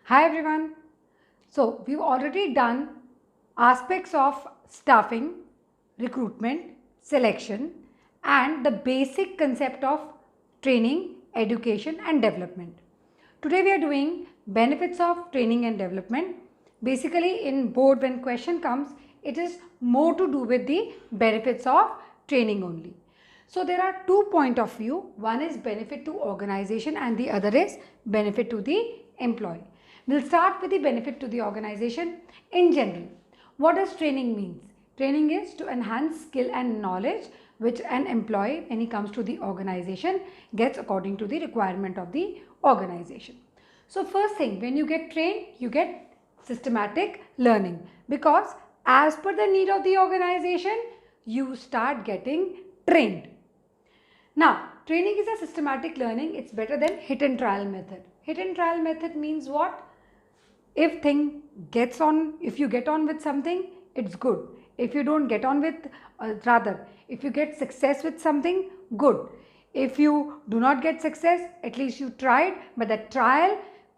Hi everyone. So we've already done aspects of staffing, recruitment, selection and the basic concept of training, education and development. Today we are doing benefits of training and development. Basically in board when question comes, it is more to do with the benefits of training only. So there are 2 points of view. One is benefit to organization and the other is benefit to the employee. We'll start with the benefit to the organization in general. What does training means? Training is to enhance skill and knowledge which an employee when he comes to the organization gets according to the requirement of the organization. So first thing, when you get trained, you get systematic learning because as per the need of the organization, you start getting trained. Now, training is a systematic learning. It's better than hit and trial method. Hit and trial method means what? If you get on with something, it's good. If you don't get on with, if you get success with something, good. If you do not get success, at least you tried, but that trial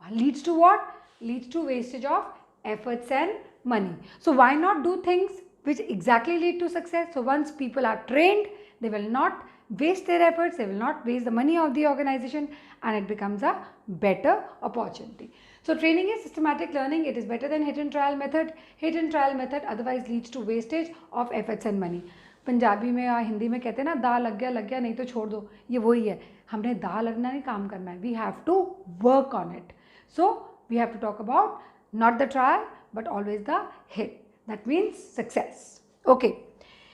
leads to what? Leads to wastage of efforts and money. So why not do things which exactly lead to success? So once people are trained, they will not waste their efforts, they will not waste the money of the organization, and it becomes a better opportunity. So training is systematic learning. It is better than hit and trial method. Hit and trial method otherwise leads to wastage of efforts and money. Punjabi में या हिंदी में कहते हैं ना, दा लग गया नहीं तो छोड़ दो. ये वही है, हमने दा लगना नहीं, काम करना है. We have to work on it. So we have to talk about not the trial but always the hit. That means success. Okay.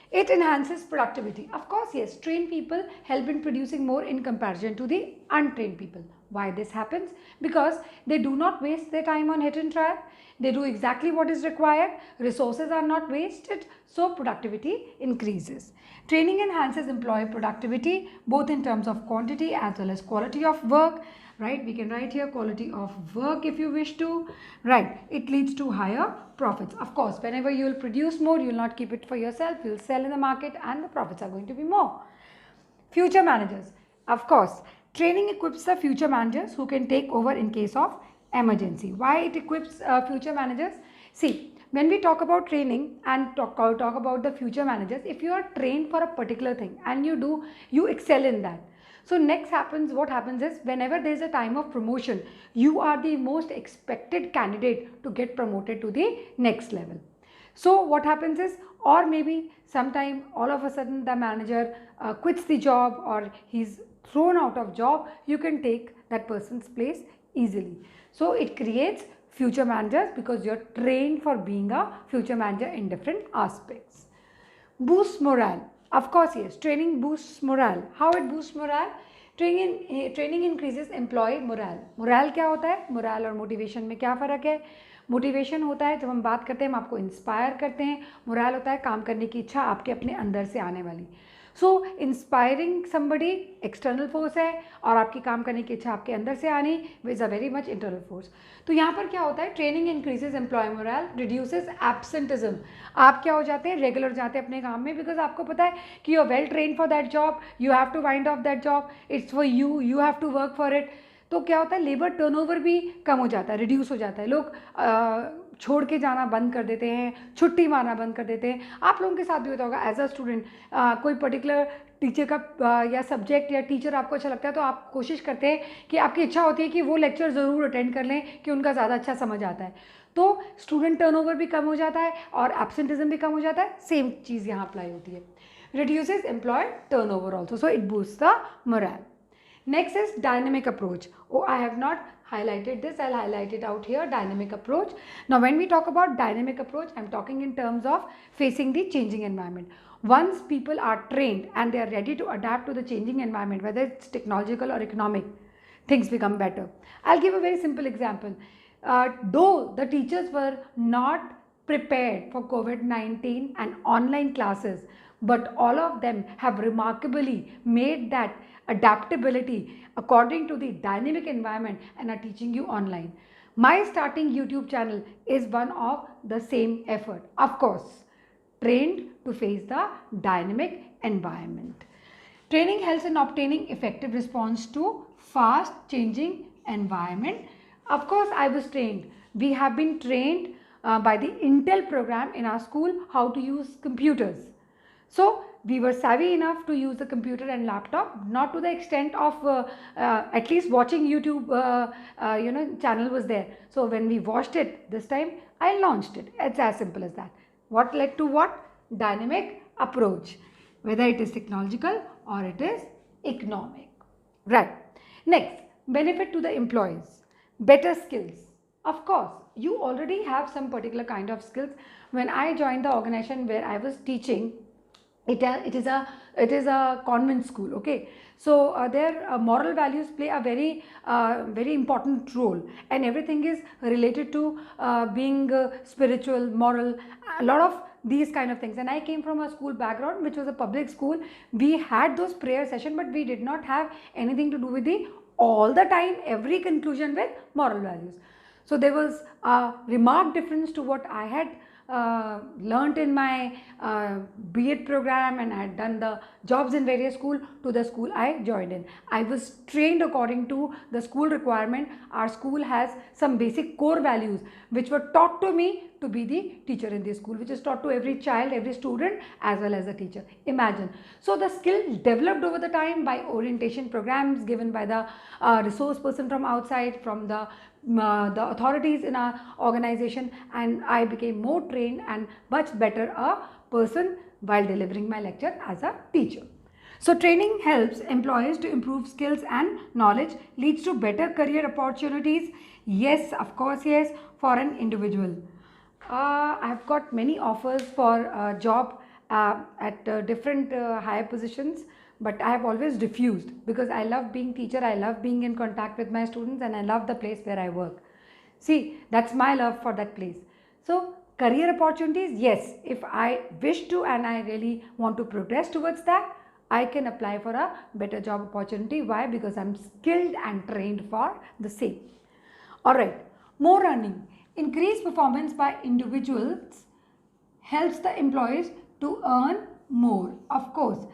It enhances productivity. Of course, yes, trained people help in producing more in comparison to the untrained people. Why this happens? Because they do not waste their time on hit and trial. They do exactly what is required. Resources are not wasted, so productivity increases. Training enhances employee productivity both in terms of quantity as well as quality of work. Right, we can write here quality of work if you wish to. Right, it leads to higher profits. Of course, whenever you will produce more, you will not keep it for yourself, you will sell in the market and the profits are going to be more. Future managers. Of course, training equips the future managers who can take over in case of emergency. Why it equips future managers? See, when we talk about training and talk about the future managers, if you are trained for a particular thing and you excel in that. So next what happens is whenever there is a time of promotion, you are the most expected candidate to get promoted to the next level. So what happens is, or maybe sometime all of a sudden the manager quits the job or he's thrown out of job, you can take that person's place easily. So it creates future managers because you're trained for being a future manager in different aspects. Boosts morale. Of course, yes, training boosts morale. How it boosts morale? Training increases employee morale. Morale क्या होता है? Morale और motivation में क्या फ़र्क है? Motivation होता है जब हम बात करते हैं, हम आपको इंस्पायर करते हैं. मोरल होता है काम करने की इच्छा आपके अपने अंदर से आने वाली. So inspiring somebody external force है और आपकी काम करने की इच्छा आपके अंदर से आनी is a very much internal force. तो यहाँ पर क्या होता है? Training increases employ morale, reduces absenteeism. आप क्या हो जाते हैं? रेगुलर जाते हैं अपने काम में बिकॉज आपको पता है कि you are well train for that job, you have to find off that job, it's for you, you have to work for it. तो क्या होता है? लेबर टर्नओवर भी कम हो जाता है, रिड्यूस हो जाता है. लोग छोड़ के जाना बंद कर देते हैं, छुट्टी मारना बंद कर देते हैं. आप लोगों के साथ भी होता होगा एज अ स्टूडेंट. कोई पर्टिकुलर टीचर का या सब्जेक्ट या टीचर आपको अच्छा लगता है तो आप कोशिश करते हैं कि आपकी इच्छा होती है कि वो लेक्चर ज़रूर अटेंड कर लें कि उनका ज़्यादा अच्छा समझ आता है. तो स्टूडेंट टर्नओवर भी कम हो जाता है और एब्सेंटिज्म भी कम हो जाता है. सेम चीज़ यहाँ अप्लाई होती है. Reduces employ turnover also, so it boost the morale. Next is dynamic approach. Oh, I have not highlighted this. I'll highlight it out here. Dynamic approach. Now, when we talk about dynamic approach, I'm talking in terms of facing the changing environment. Once people are trained and they are ready to adapt to the changing environment, whether it's technological or economic, things become better. I'll give a very simple example. Though the teachers were not prepared for COVID-19 and online classes, but all of them have remarkably made that adaptability according to the dynamic environment and are teaching you online. My starting YouTube channel is one of the same effort. Of course, trained to face the dynamic environment. Training helps in obtaining effective response to fast changing environment. Of course, I was trained. We have been trained by the Intel program in our school how to use computers. So we were savvy enough to use the computer and laptop, not to the extent of at least watching YouTube, channel was there. So when we watched it this time, I launched it. It's as simple as that. What led to what? Dynamic approach, whether it is technological or it is economic. Right. Next, benefit to the employees, better skills. Of course, you already have some particular kind of skills. When I joined the organization where I was teaching, it is a convent school, okay. So their moral values play a very important role, and everything is related to being spiritual, moral, a lot of these kind of things. And I came from a school background which was a public school. We had those prayer session, but we did not have anything to do with the all the time every conclusion with moral values. So there was a remarked difference to what I had learnt in my B.Ed program, and I had done the jobs in various schools, to the school I joined in. I was trained according to the school requirement. Our school has some basic core values which were taught to me to be the teacher in the school, which is taught to every child, every student, as well as the teacher. Imagine. So the skill developed over the time by orientation programs given by the resource person from outside, from the authorities in our organization, and I became more trained and much better a person while delivering my lecture as a teacher. So training helps employees to improve skills and knowledge, leads to better career opportunities. Yes, of course, yes, for an individual. I have got many offers for job at different higher positions, but I have always refused because I love being teacher, I love being in contact with my students, and I love the place where I work. See, that's my love for that place. So career opportunities, yes, if I wish to and I really want to progress towards that, I can apply for a better job opportunity. Why? Because I'm skilled and trained for the same. Alright, more earning. Increased performance by individuals helps the employees to earn more. Of course,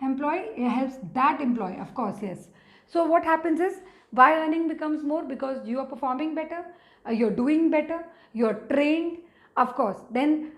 employee helps that employee, of course, yes. So what happens is, why earning becomes more? Because you are performing better, you're doing better, you're trained, of course. Then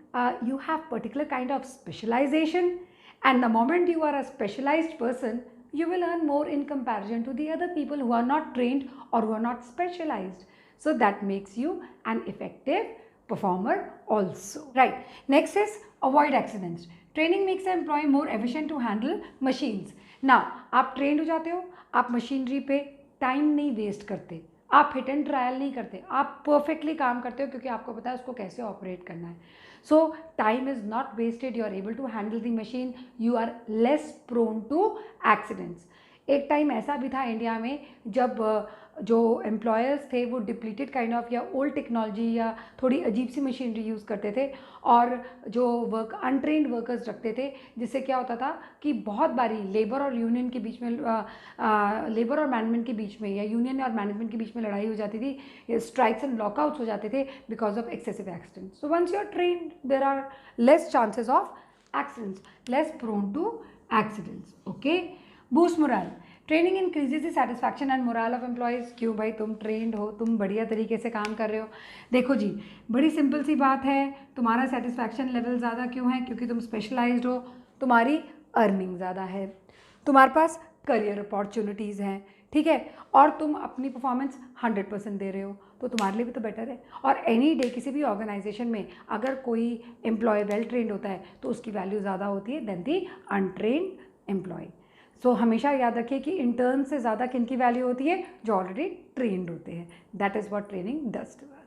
you have particular kind of specialization, and the moment you are a specialized person, you will earn more in comparison to the other people who are not trained or who are not specialized. So that makes you an effective performer also. Right. Next is avoid accidents. Training makes the employee more efficient to handle machines. Now, आप trained हो जाते हो, आप machinery पे time नहीं waste करते, आप hit and trial नहीं करते, आप perfectly काम करते हो क्योंकि आपको पता है उसको कैसे operate करना है. So time is not wasted. You are able to handle the machine. You are less prone to accidents. एक टाइम ऐसा भी था इंडिया में जब जो एम्प्लॉयर्स थे वो डिप्लीटेड काइंड ऑफ या ओल्ड टेक्नोलॉजी या थोड़ी अजीब सी मशीनरी यूज़ करते थे, और जो अनट्रेंड वर्कर्स रखते थे, जिससे क्या होता था कि बहुत बारी लेबर और यूनियन के बीच में लेबर और मैनेजमेंट के बीच में या यूनियन और मैनेजमेंट के बीच में लड़ाई हो जाती थी, स्ट्राइक्स एंड लॉकआउट्स हो जाते थे because of excessive accident. So once you are trained there are less chances of accidents, less prone to accidents. Okay. Boost morale. Training increases the satisfaction and morale of employees. क्यों भाई, तुम trend हो, तुम बढ़िया तरीके से काम कर रहे हो. देखो जी, बड़ी सिंपल सी बात है, तुम्हारा सेटिस्फैक्शन लेवल ज़्यादा क्यों है? क्योंकि तुम स्पेशलाइज्ड हो, तुम्हारी अर्निंग ज़्यादा है, तुम्हारे पास करियर अपॉर्चुनिटीज़ हैं, ठीक है, और तुम अपनी परफॉर्मेंस 100% दे रहे हो, तो तुम्हारे लिए भी तो बेटर है. और एनी डे किसी भी ऑर्गेनाइजेशन में अगर कोई एम्प्लॉय वेल ट्रेंड होता है तो उसकी वैल्यू ज़्यादा होती है देन दी अनट्रेंड एम्प्लॉय. सो हमेशा याद रखिए कि इंटर्न से ज़्यादा किन की वैल्यू होती है? जो ऑलरेडी ट्रेंड होते हैं. That is what training does to us.